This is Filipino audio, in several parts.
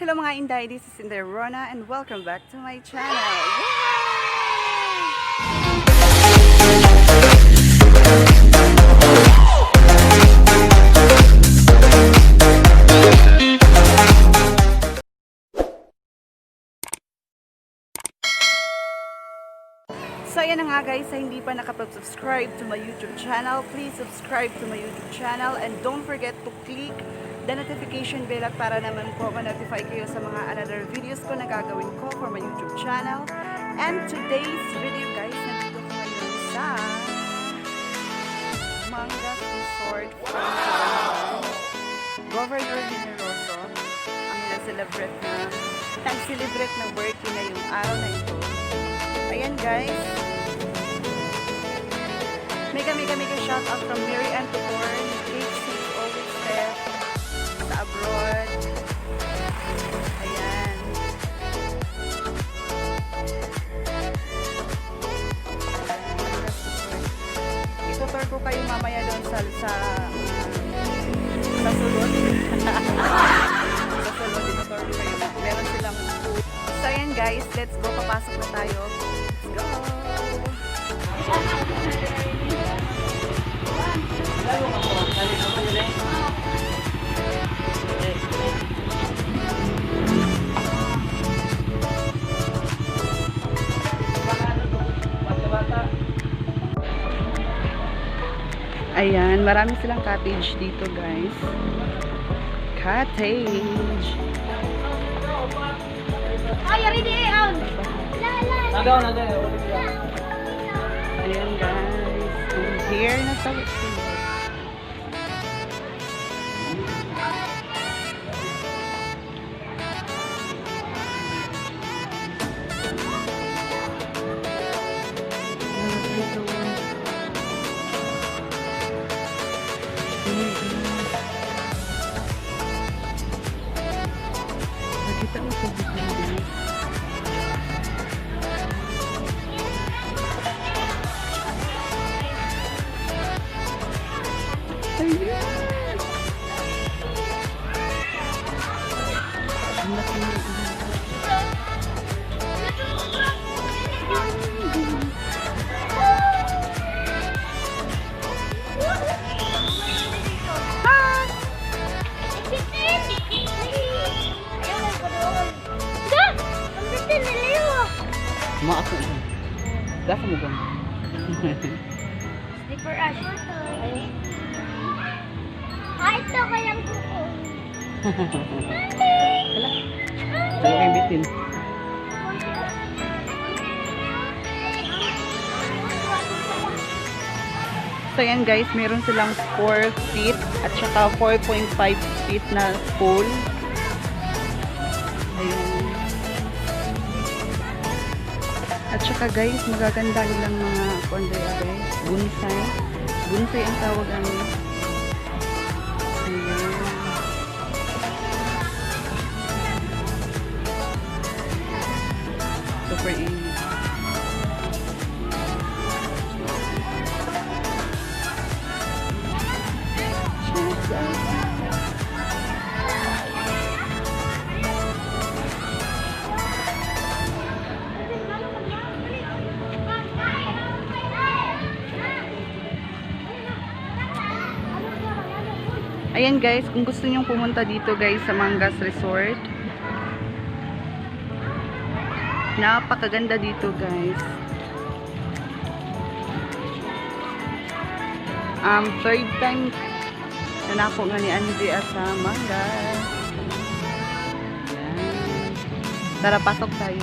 Hello mga Inday, this is Inday Rona and welcome back to my channel. So ayan na nga guys, sa hindi pa nakapag-subscribe to my YouTube channel, please subscribe to my YouTube channel and don't forget to click the notification bell at para naman po ma-notify kayo sa mga another videos ko na gagawin ko for my YouTube channel. And today's video guys, nandito ko ngayon sa Mangas Resort from Governor Generoso. Ang nag-celebrate ng birthday na yung araw na ito. Ayan guys, mega shout out from Mary Ann Tutor, Casey, always there sa abroad. Ayan. Itutur ko kayo mamaya doon sa sulod. Sa sulod, itutur ko kayo. Meron silang food. So ayan guys, let's go. Papasok na tayo. Let's go! Ayan, marami silang cottage dito guys. Cottage. Ayan guys, I'm here na sa resort. Nakita mo sa video. Maaf na ito. Dasa mo bang? Slipper ash. Ito kayang kuko. Hala. Salo kayong bitin. So yan guys, meron silang 4 feet at saka 4.5 feet na pool. Ayun. At saka guys, magaganda nilang mga kondaya guys. Bonsai. Bonsai ang tawag ano. Ayan. Super init. Ayan guys, kung gusto nyong pumunta dito guys sa Mangas Resort. Napakaganda dito guys. Third time na nako nga ni Andy sa Mangas. Ayan. Tara, pasok tayo.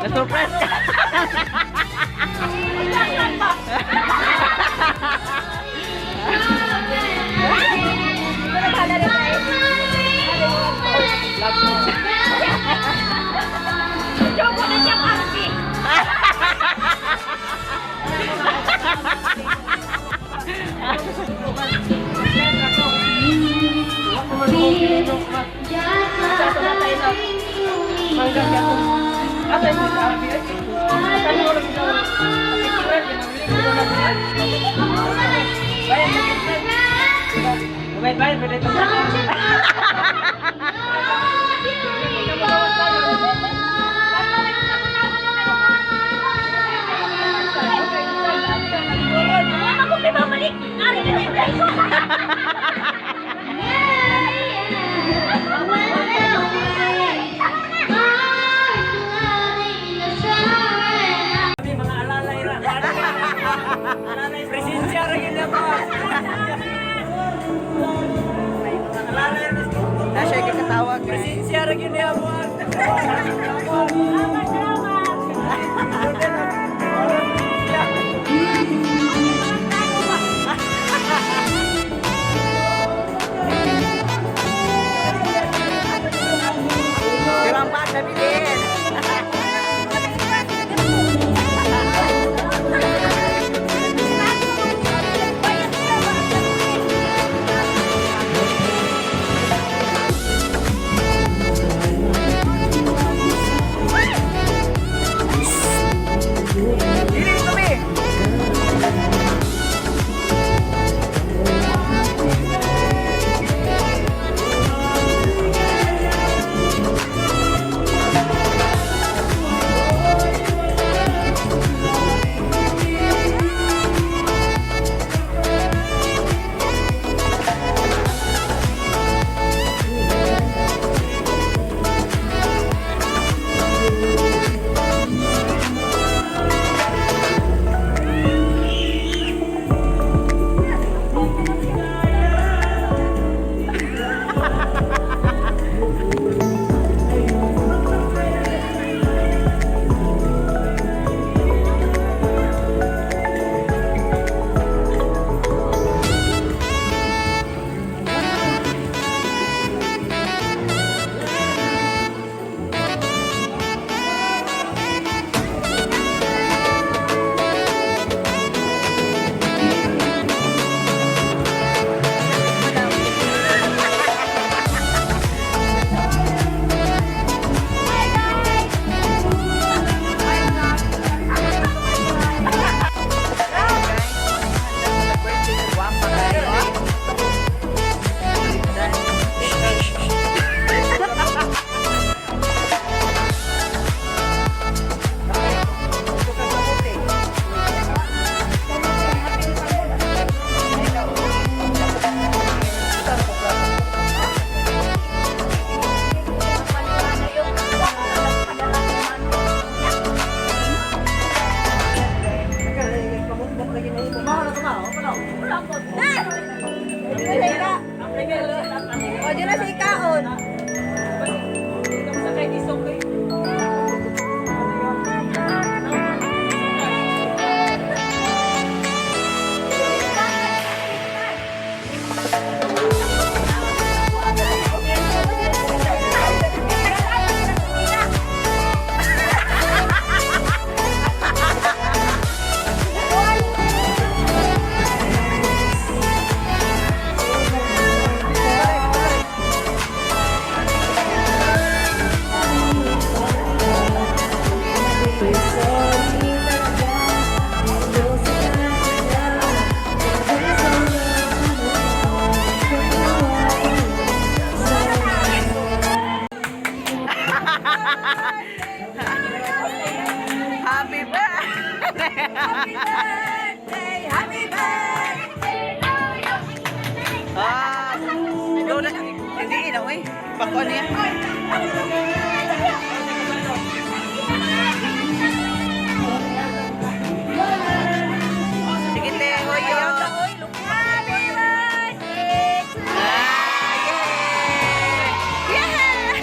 Na-surprise ka. Presensya rin yun na po. Nasya yung katawag. Presensya rin yun na po. Silang pa, nabilin. Happy birthday! Ah, donut. Hindi ilaw eh. Bako ano yan? Sige, te. Hoyo. Happy birthday to you. Ah, yeah!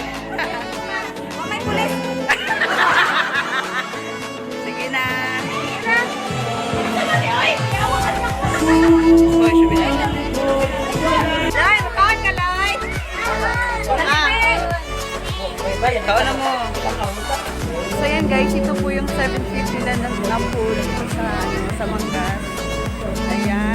Mamay pulis. Sige na. Ay, yawakan mo. Hoy, syubi na. Day, makaon ka, Day. Kaon na mo. So yan guys, ito po yung 750 na ng pool sa Mangas. Ayan.